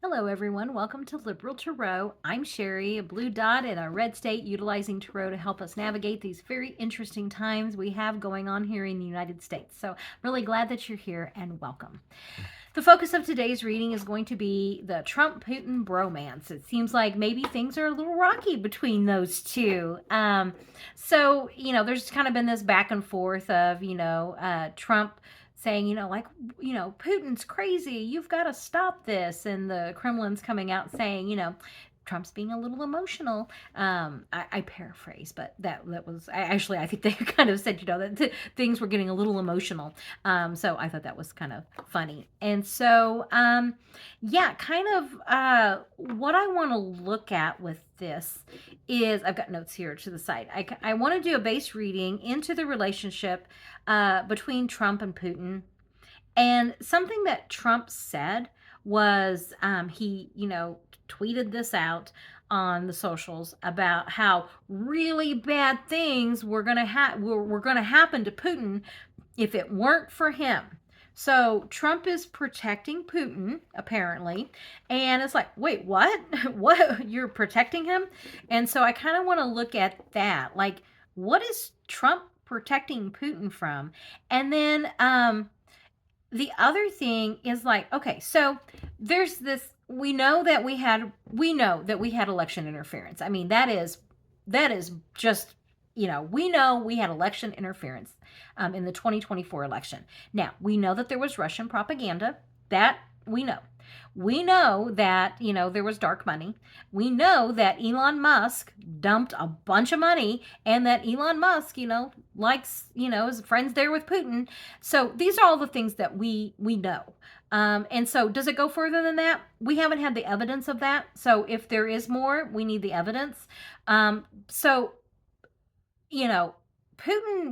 Hello, everyone. Welcome to Liberal Tarot. I'm Sherry, a blue dot in a red state, utilizing tarot to help us navigate these very interesting times we have going on here in the United States. So, really glad that you're here and welcome. The focus of today's reading is going to be the Trump Putin bromance. It seems like maybe things are a little rocky between those two. There's kind of been this back and forth of, Trump saying, Putin's crazy. You've got to stop this. And the Kremlin's coming out saying, Trump's being a little emotional. I paraphrase, but that was I think they kind of said, that things were getting a little emotional. So I thought that was kind of funny. And so, what I want to look at with this is I've got notes here to the side. I want to do a base reading into the relationship between Trump and Putin. And something that Trump said was he, tweeted this out on the socials about how really bad things were going to happen to Putin if it weren't for him. So Trump is protecting Putin, apparently. And it's like, wait, what? What? You're protecting him? And so I kind of want to look at that. Like, what is Trump protecting Putin from? And then the other thing is like, okay, so there's this, we know that we had election interference. I mean, that is just, we know we had election interference in the 2024 election. Now, we know that there was Russian propaganda. That we know. We know that, there was dark money. We know that Elon Musk dumped a bunch of money and that Elon Musk, likes, is friends there with Putin. So these are all the things that we know. And so does it go further than that? We haven't had the evidence of that. So if there is more, we need the evidence. Putin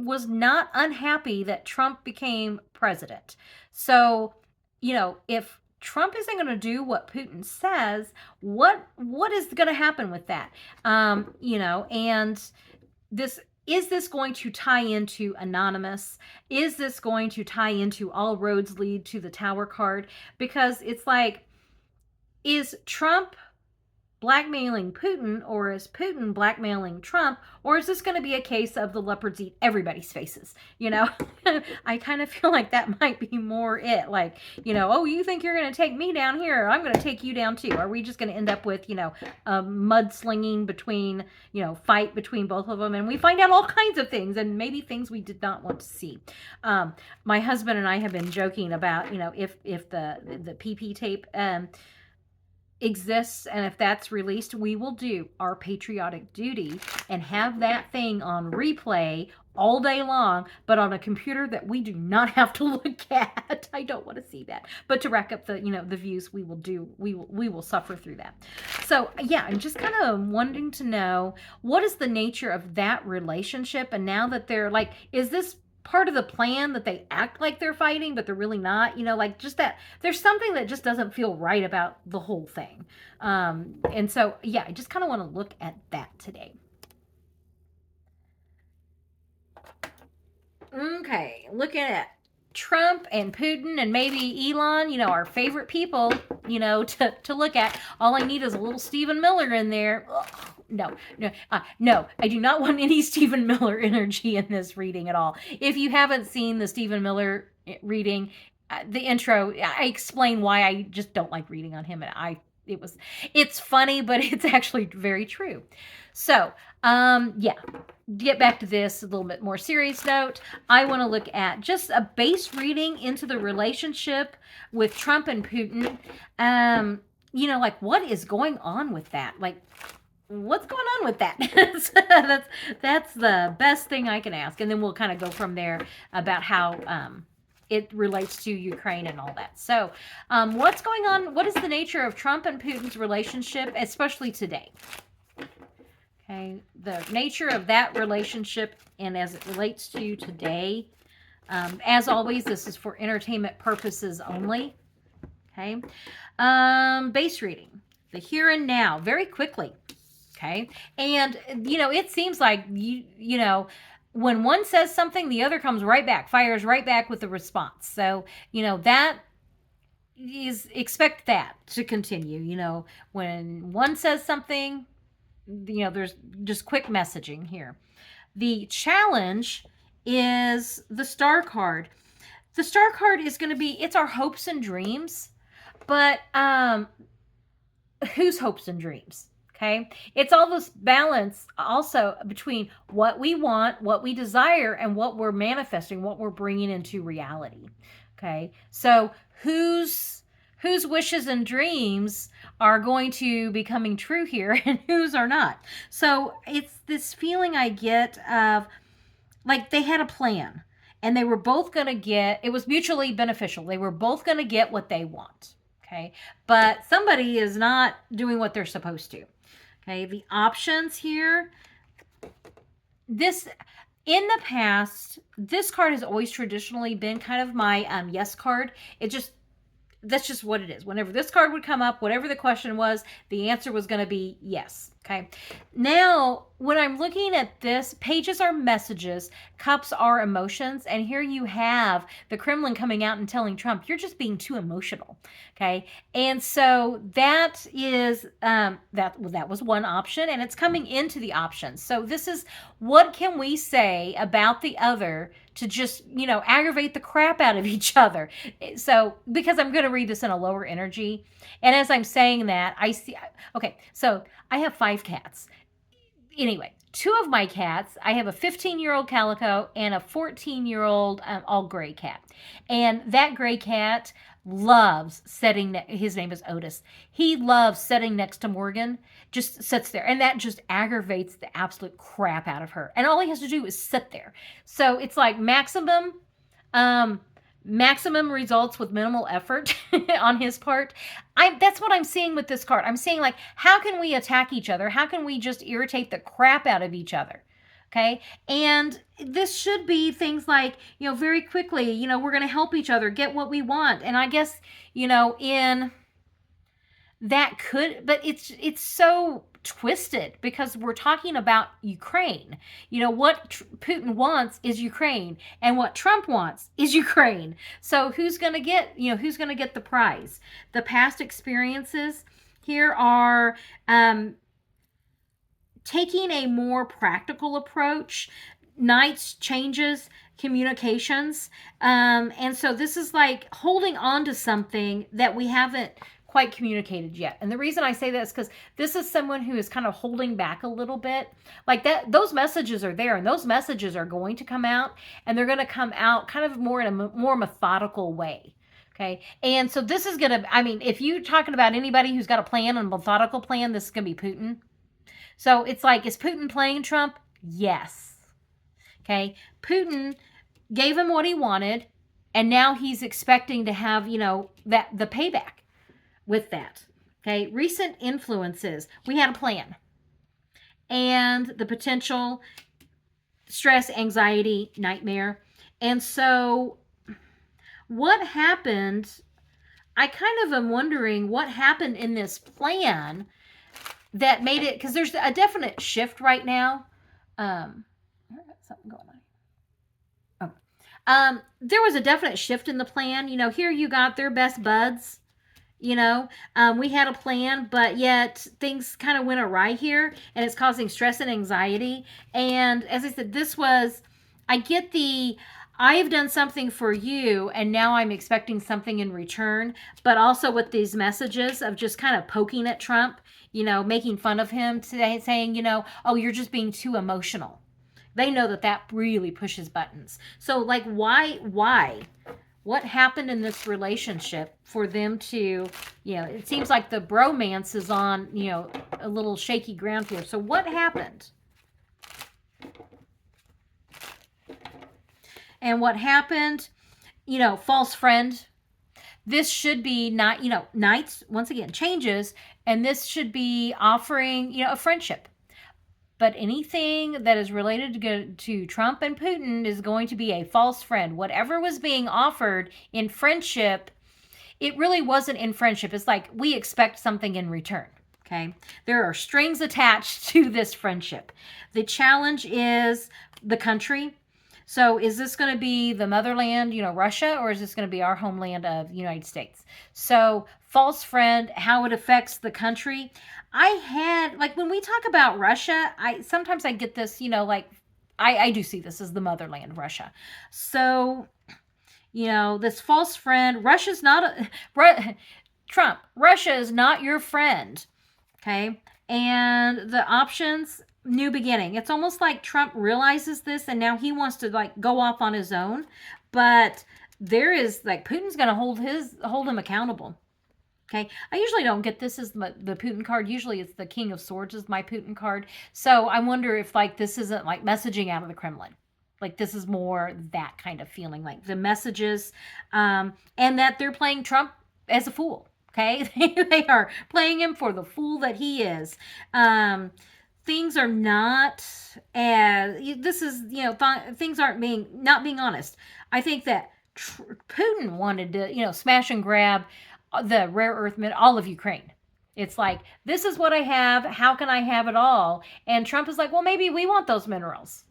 was not unhappy that Trump became president. So, if Trump isn't going to do what Putin says, what is going to happen with that? And this going to tie into Anonymous? Is this going to tie into All Roads Lead to the Tower card? Because it's like, is Trump blackmailing Putin, or is Putin blackmailing Trump, or is this going to be a case of the leopards eat everybody's faces? I kind of feel like that might be more it. Like, oh, you think you're going to take me down here? I'm going to take you down too. Are we just going to end up with, a mudslinging between, fight between both of them? And we find out all kinds of things, and maybe things we did not want to see. My husband and I have been joking about, if the PP tape exists, and if that's released, we will do our patriotic duty and have that thing on replay all day long, but on a computer that we do not have to look at. I don't want to see that, but to rack up the the views, we will suffer through that. So yeah, I'm just kind of wanting to know, what is the nature of that relationship? And now that they're like, is this part of the plan that they act like they're fighting, but they're really not? Like, just that there's something that just doesn't feel right about the whole thing. And so, yeah, I just kind of want to look at that today. Okay, looking at Trump and Putin and maybe Elon, our favorite people, to look at. All I need is a little Stephen Miller in there. Ugh, no, I do not want any Stephen Miller energy in this reading at all. If you haven't seen the Stephen Miller reading, the intro, I explain why I just don't like reading on him, and it's funny, but it's actually very true. So, get back to this, a little bit more serious note. I want to look at just a base reading into the relationship with Trump and Putin. Like, what is going on with that? Like, what's going on with that? That's the best thing I can ask. And then we'll kind of go from there about how it relates to Ukraine and all that. So what's going on? What is the nature of Trump and Putin's relationship, especially today? Okay, the nature of that relationship, and as it relates to today. As always, this is for entertainment purposes only. Okay, base reading, the here and now, very quickly. Okay, and it seems like when one says something, the other comes right back, fires right back with a response. So that is expect that to continue. You know, when one says something, you know, there's just quick messaging here. The challenge is the star card. The star card is going to be, it's our hopes and dreams, but whose hopes and dreams? Okay. It's all this balance also between what we want, what we desire, and what we're manifesting, what we're bringing into reality. Okay. So whose wishes and dreams are going to be coming true here and whose are not? So it's this feeling I get of like they had a plan and they were both going to get, it was mutually beneficial. They were both going to get what they want. Okay. But somebody is not doing what they're supposed to. Okay. The options here, this, in the past, this card has always traditionally been kind of my yes card. It just, that's just what it is. Whenever this card would come up, whatever the question was, the answer was going to be yes. Okay. Now, when I'm looking at this, pages are messages, cups are emotions, and here you have the Kremlin coming out and telling Trump, you're just being too emotional. Okay. And so that is, that was one option, and it's coming into the options. So this is, what can we say about the other to just, you know, aggravate the crap out of each other? So, because I'm going to read this in a lower energy, and as I'm saying that, I see, okay, so I have 5 cats. Anyway, 2 of my cats, I have a 15-year-old calico and a 14-year-old all gray cat. And that gray cat loves sitting, his name is Otis. He loves sitting next to Morgan, just sits there. And that just aggravates the absolute crap out of her. And all he has to do is sit there. So it's like maximum results with minimal effort on his part. That's what I'm seeing with this card. I'm seeing, like, how can we attack each other? How can we just irritate the crap out of each other? Okay. And this should be things like, you know, very quickly, you know, we're going to help each other get what we want. And I guess, you know, in that could, but it's so twisted because we're talking about Ukraine. You know, what Putin wants is Ukraine, and what Trump wants is Ukraine. So who's going to get, you know, who's going to get the prize? The past experiences here are taking a more practical approach, nights, changes, communications. And so this is like holding on to something that we haven't quite communicated yet. And the reason I say that is because this is someone who is kind of holding back a little bit. Like that, those messages are there, and those messages are going to come out, and they're going to come out kind of more in a more methodical way. Okay. And so this is going to, I mean, if you're talking about anybody who's got a plan, a methodical plan, this is going to be Putin. So it's like, is Putin playing Trump? Yes. Okay. Putin gave him what he wanted, and now he's expecting to have, you know, that the payback with that. Okay. Recent influences. We had a plan, and the potential stress, anxiety, nightmare. And so what happened? I kind of am wondering what happened in this plan that made it, because there's a definite shift right now. Something going on. Oh. There was a definite shift in the plan. You know, here you got their best buds. You know, we had a plan, but yet things kind of went awry here, and it's causing stress and anxiety. And as I said, this was, I get the, I've done something for you, and now I'm expecting something in return, but also with these messages of just kind of poking at Trump, you know, making fun of him today, saying, you know, oh, you're just being too emotional. They know that that really pushes buttons. So, like, why? What happened in this relationship for them to, you know, it seems like the bromance is on, you know, a little shaky ground here. So what happened? And what happened, you know, false friend. This should be not, you know, nights, once again, changes, and this should be offering, you know, a friendship. But anything that is related to Trump and Putin is going to be a false friend. Whatever was being offered in friendship, it really wasn't in friendship. It's like we expect something in return. Okay. There are strings attached to this friendship. The challenge is the country. So is this going to be the motherland, Russia, or is this going to be our homeland of the United States? So false friend, how it affects the country. I had, like, when we talk about Russia, I get this, like, I do see this as the motherland, Russia. So, this false friend, Russia's not Trump, Russia is not your friend. Okay. And the options, new beginning. It's almost like Trump realizes this and now he wants to, like, go off on his own. But there is, like, Putin's going to hold him accountable. Okay. I usually don't get this as the Putin card. Usually it's the King of Swords is my Putin card. So I wonder if, like, this isn't like messaging out of the Kremlin. Like, this is more that kind of feeling, like the messages, and that they're playing Trump as a fool. Okay. They are playing him for the fool that he is. Things are not as, this is, things aren't not being honest. I think that Putin wanted to, smash and grab the rare earth all of Ukraine. It's like, this is what I have. How can I have it all? And Trump is like, well, maybe we want those minerals.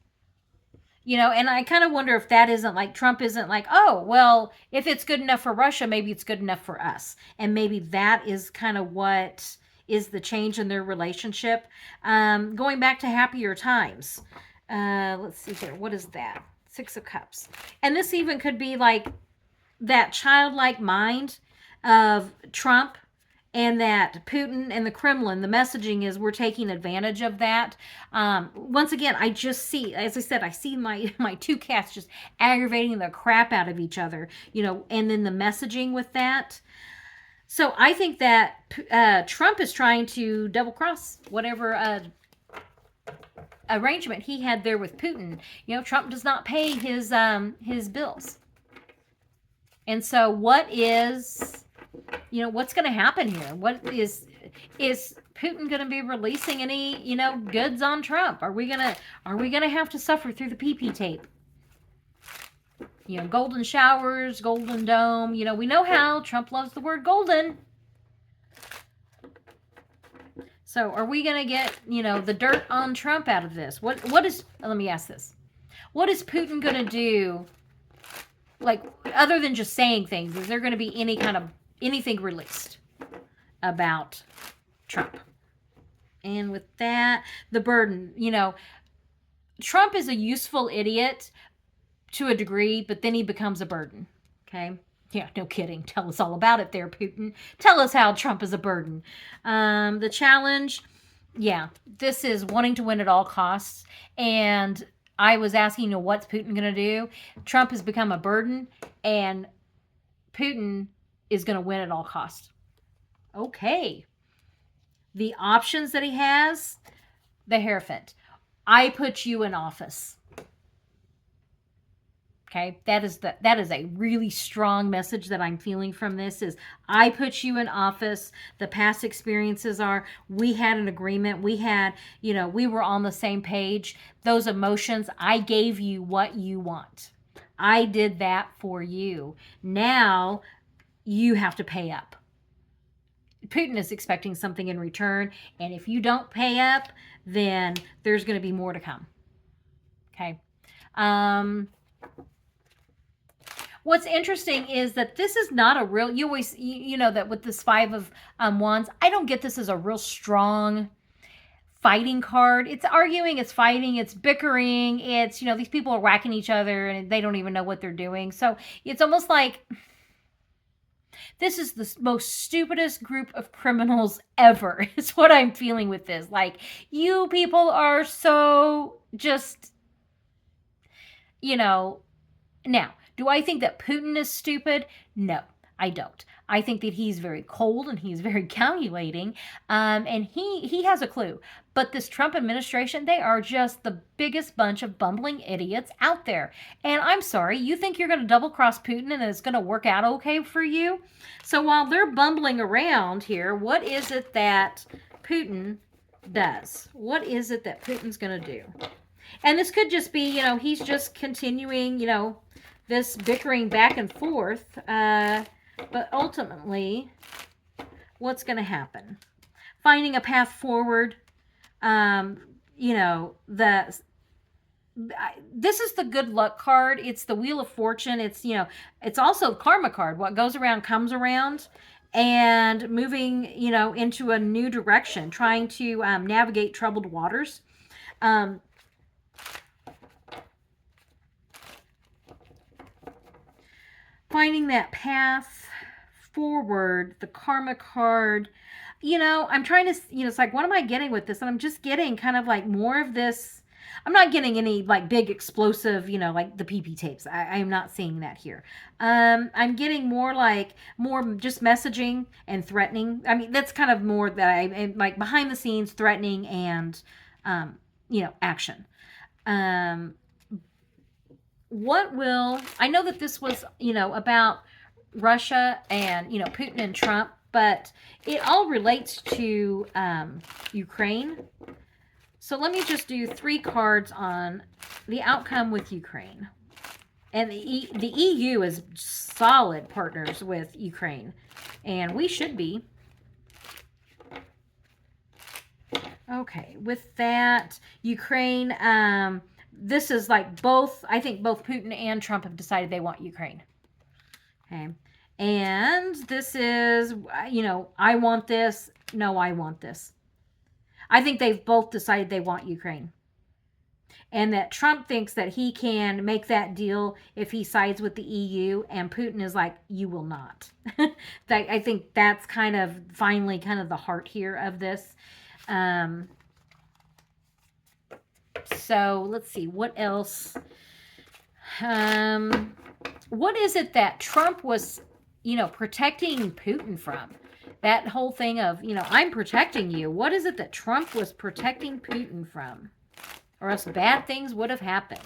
And I kind of wonder if that isn't like, Trump isn't like, oh, well, if it's good enough for Russia, maybe it's good enough for us. And maybe that is kind of what is the change in their relationship. Going back to happier times. Let's see here. What is that? 6 of Cups. And this even could be like that childlike mind of Trump, and that Putin and the Kremlin, the messaging is we're taking advantage of that. Once again, I just see, as I said, I see my two cats just aggravating the crap out of each other, and then the messaging with that. So I think that Trump is trying to double cross whatever arrangement he had there with Putin. Trump does not pay his bills. And so what is, what's going to happen here? What is Putin going to be releasing any, goods on Trump? Are we going to have to suffer through the PP tape? Golden showers, golden dome, we know how Trump loves the word golden. So are we going to get, the dirt on Trump out of this? What is, let me ask this. What is Putin going to do? Like, other than just saying things, is there going to be anything released about Trump? And with that, the burden, Trump is a useful idiot to a degree, but then he becomes a burden. Okay. Yeah, no kidding. Tell us all about it there, Putin. Tell us how Trump is a burden. The challenge, yeah, this is wanting to win at all costs. And I was asking, what's Putin going to do? Trump has become a burden, and Putin is going to win at all costs. Okay. The options that he has, the Hierophant. I put you in office. Okay, that is a really strong message that I'm feeling from this is I put you in office. The past experiences are we had an agreement. We had, we were on the same page. Those emotions, I gave you what you want. I did that for you. Now you have to pay up. Putin is expecting something in return. And if you don't pay up, then there's going to be more to come. Okay. What's interesting is that this is not a real, you always, that with this 5 of Wands, I don't get this as a real strong fighting card. It's arguing, it's fighting, it's bickering, it's, these people are whacking each other and they don't even know what they're doing. So it's almost like this is the most stupidest group of criminals ever. It's what I'm feeling with this. Like, you people are so just, now, do I think that Putin is stupid? No, I don't. I think that he's very cold and he's very calculating, and he has a clue. But this Trump administration, they are just the biggest bunch of bumbling idiots out there. And I'm sorry, you think you're going to double cross Putin and it's going to work out okay for you? So while they're bumbling around here, what is it that Putin does? What is it that Putin's going to do? And this could just be, he's just continuing, this bickering back and forth, but ultimately, what's going to happen? Finding a path forward, the this is the good luck card. It's the Wheel of Fortune. It's, it's also the karma card. What goes around comes around, and moving, into a new direction, trying to navigate troubled waters. Um, Finding that forward, the karma card. I'm trying to, it's like, what am I getting with this? And I'm just getting kind of like more of this. I'm not getting any like big explosive, like the PP tapes. I am not seeing that here. I'm getting more just messaging and threatening. I mean, that's kind of more that I'm like behind the scenes threatening and, action. Um, I know that this was, about Russia and, Putin and Trump, but it all relates to Ukraine. So let me just do 3 cards on the outcome with Ukraine. And the EU is solid partners with Ukraine, and we should be. Okay, with that, Ukraine, this is like I think both Putin and Trump have decided they want Ukraine. Okay. And this is, I want this. No, I want this. I think they've both decided they want Ukraine. And that Trump thinks that he can make that deal if he sides with the EU, and Putin is like, you will not. I think that's kind of finally kind of the heart here of this. So let's see, what else? What is it that Trump was, protecting Putin from? That whole thing of, I'm protecting you. What is it that Trump was protecting Putin from? Or else bad things would have happened.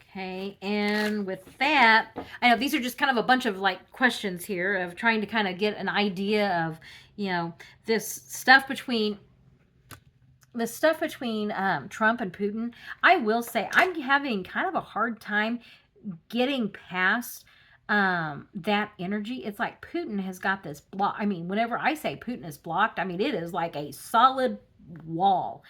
Okay, and with that, I know these are just kind of a bunch of like questions here of trying to kind of get an idea of, this stuff between Trump and Putin. I will say I'm having kind of a hard time getting past that energy. It's like Putin has got this block. I mean, whenever I say Putin is blocked, I mean, it is like a solid wall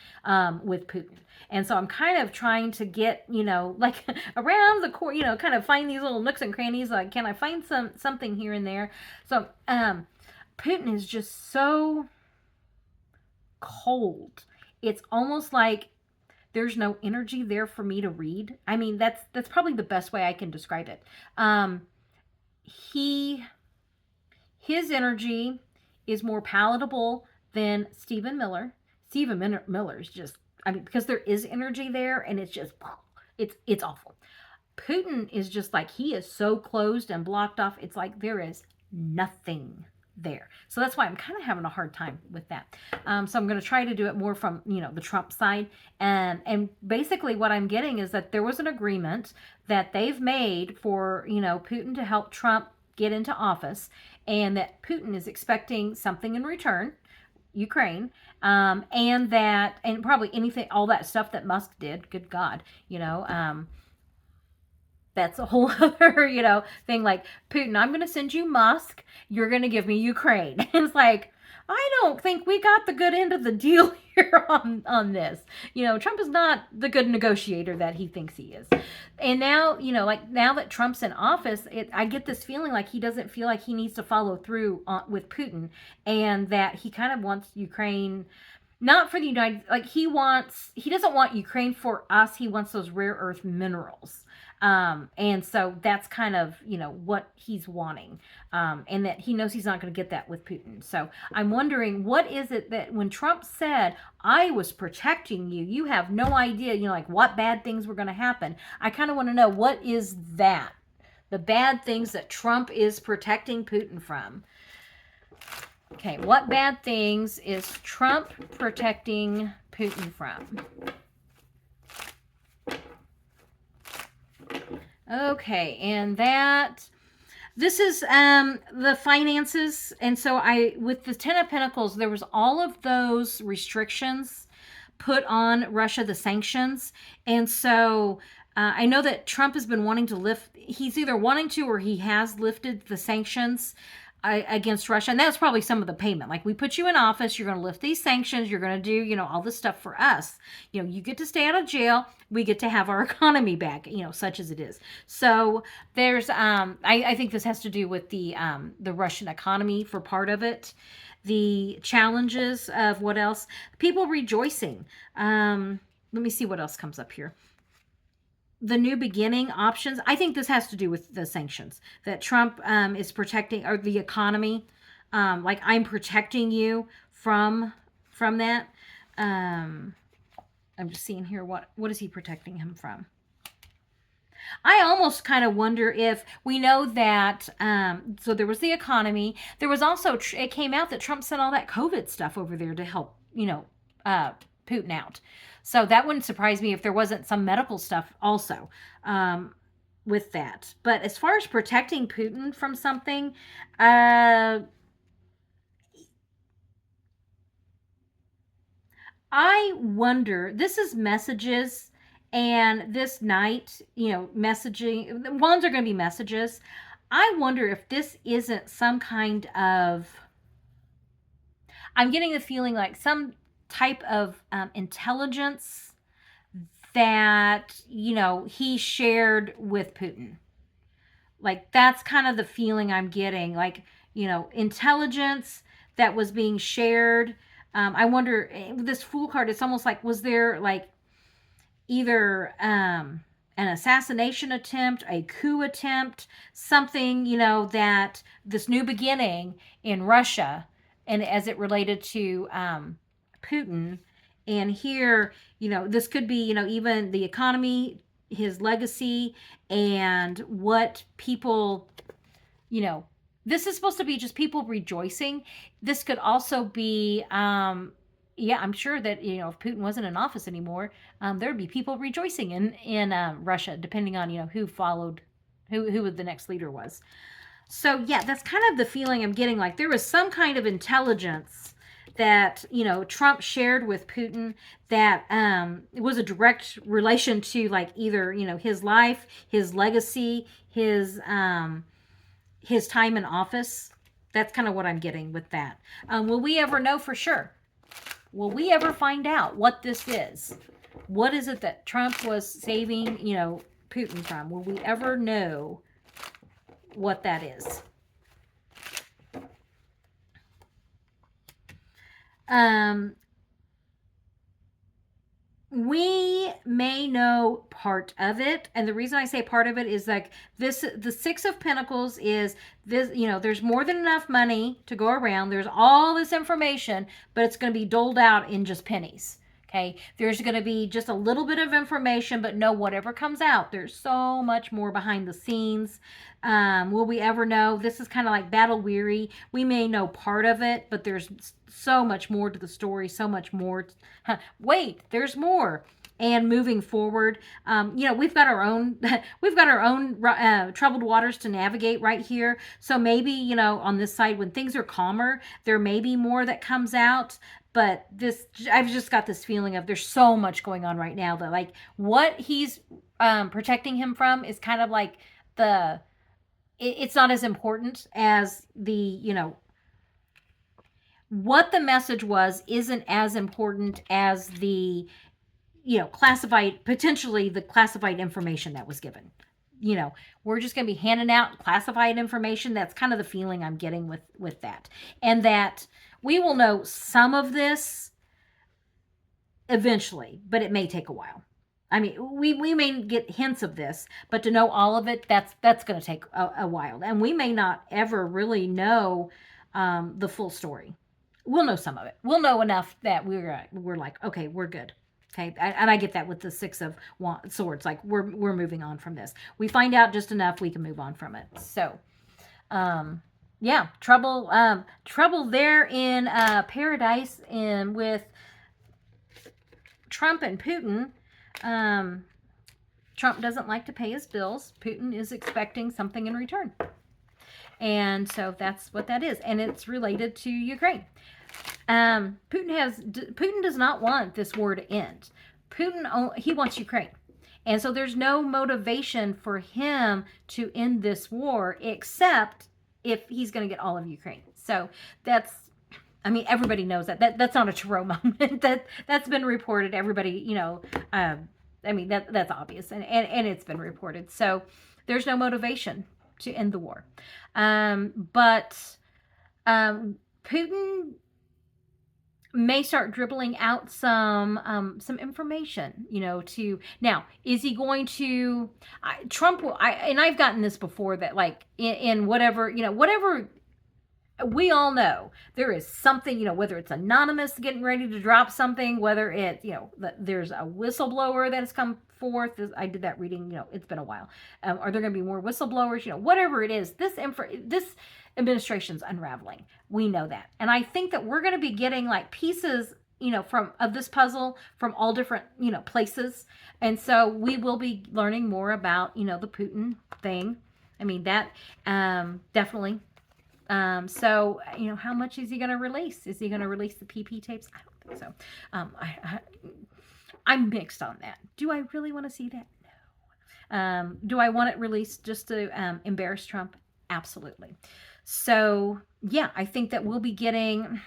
with Putin. And so I'm kind of trying to get, like around the core, kind of find these little nooks and crannies. Like, can I find something here and there? So Putin is just so cold. It's almost like there's no energy there for me to read. I mean, that's probably the best way I can describe it. His energy is more palatable than Stephen Miller. Stephen Miller is just, I mean, because there is energy there, and it's just, it's awful. Putin is just like, he is so closed and blocked off. It's like there is nothing there. So that's why I'm kind of having a hard time with that. So I'm going to try to do it more from, the Trump side. And basically what I'm getting is that there was an agreement that they've made for, Putin to help Trump get into office, and that Putin is expecting something in return, Ukraine, and probably anything, all that stuff that Musk did. Good God, that's a whole other, thing. Like, Putin, I'm going to send you Musk. You're going to give me Ukraine. It's like, I don't think we got the good end of the deal here on this. Trump is not the good negotiator that he thinks he is. And now, like now that Trump's in office, I get this feeling like he doesn't feel like he needs to follow through with Putin, and that he kind of wants Ukraine, not for the United, like he doesn't want Ukraine for us. He wants those rare earth minerals. And so that's kind of, what he's wanting. And that he knows he's not going to get that with Putin. So I'm wondering, what is it that when Trump said, I was protecting you, you have no idea, like what bad things were going to happen. I kind of want to know, what is that? The bad things that Trump is protecting Putin from. Okay, what bad things is Trump protecting Putin from? Okay, and this is the finances. And so with the Ten of Pentacles, there was all of those restrictions put on Russia, the sanctions. And so I know that Trump has been wanting to he's either wanting to or he has lifted the sanctions. against Russia. And that's probably some of the payment. Like, we put you in office, you're going to lift these sanctions, you're going to do, all this stuff for us. You get to stay out of jail, we get to have our economy back, such as it is. So there's, I think this has to do with the Russian economy for part of it. The challenges of what else? People rejoicing. Let me see what else comes up here. The new beginning options. I think this has to do with the sanctions that Trump is protecting, or the economy. Like, I'm protecting you from that. I'm just seeing here, what is he protecting him from? I almost kind of wonder if we know that, so there was the economy. There was also, it came out that Trump sent all that COVID stuff over there to help, Putin out. So that wouldn't surprise me if there wasn't some medical stuff also with that. But as far as protecting Putin from something, I wonder, this is messages, and this night, messaging, ones are going to be messages. I wonder if this isn't some kind of, I'm getting the feeling like some type of intelligence that, he shared with Putin. Like, that's kind of the feeling I'm getting. Like, intelligence that was being shared. I wonder, this Fool card, it's almost like, was there like either an assassination attempt, a coup attempt, something, that this new beginning in Russia, and as it related to Putin. And here, this could be, even the economy, his legacy, and what people, this is supposed to be just people rejoicing. This could also be, yeah, I'm sure that, if Putin wasn't in office anymore, there would be people rejoicing in Russia, depending on, who followed, who the next leader was. So, yeah, that's kind of the feeling I'm getting. Like, there was some kind of intelligence that, Trump shared with Putin that was a direct relation to, like, either, his life, his legacy, his time in office. That's kind of what I'm getting with that. Will we ever know for sure? Will we ever find out what this is? What is it that Trump was saving, Putin from? Will we ever know what that is? We may know part of it, and the reason I say part of it is like this, the Six of Pentacles is this, there's more than enough money to go around. There's all this information, but it's going to be doled out in just pennies. Okay, there's going to be just a little bit of information, but no, whatever comes out, there's so much more behind the scenes. Will we ever know? This is kind of like battle weary. We may know part of it, but there's so much more to the story, so much more. Wait, there's more. And moving forward, we've got our own troubled waters to navigate right here. So maybe, on this side, when things are calmer, there may be more that comes out. But I've just got this feeling of there's so much going on right now that, like, what he's protecting him from is kind of like it's not as important as the, what the message was isn't as important as the, potentially the classified information that was given. We're just going to be handing out classified information. That's kind of the feeling I'm getting with that. And that we will know some of this eventually, but it may take a while. I mean, we may get hints of this, but to know all of it, that's going to take a while. And we may not ever really know the full story. We'll know some of it. We'll know enough that we're like, okay, we're good. Okay, and I get that with the Six of Swords. Like, we're moving on from this. We find out just enough, we can move on from it. So, yeah, trouble there in paradise, and with Trump and Putin. Trump doesn't like to pay his bills. Putin is expecting something in return. And so that's what that is. And it's related to Ukraine. Putin does not want this war to end. He wants Ukraine. And so there's no motivation for him to end this war, except if he's going to get all of Ukraine. So that's, I mean, everybody knows that's not a Tarot moment. That's been reported. Everybody, you know, I mean, that's obvious, and it's been reported. So there's no motivation to end the war. But Putin may start dribbling out some information, you know, to now, is he going to Trump will, and I've gotten this before, that like in whatever, you know, whatever, we all know there is something, you know, whether it's anonymous getting ready to drop something, whether it, you know, there's a whistleblower that has come forth. I did that reading, you know, it's been a while. Are there going to be more whistleblowers? You know, whatever it is, this administration's unraveling. We know that. And I think that we're going to be getting like pieces, you know, of this puzzle from all different, you know, places. And so we will be learning more about, you know, the Putin thing. I mean, that definitely. So, you know, how much is he going to release? Is he going to release the PP tapes? I don't think so. I'm mixed on that. Do I really want to see that? No. Do I want it released just to embarrass Trump? Absolutely. So, yeah, I think that we'll be getting,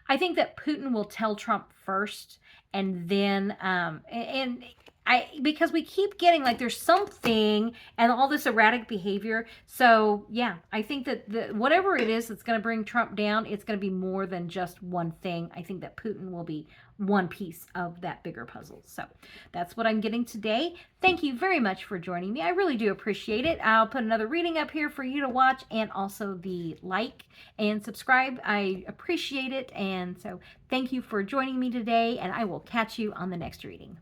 I think that Putin will tell Trump first, and then, because we keep getting like there's something and all this erratic behavior. So yeah, I think that whatever it is that's going to bring Trump down, it's going to be more than just one thing. I think that Putin will be one piece of that bigger puzzle. So that's what I'm getting today. Thank you very much for joining me. I really do appreciate it. I'll put another reading up here for you to watch, and also the like and subscribe. I appreciate it. And so thank you for joining me today, and I will catch you on the next reading.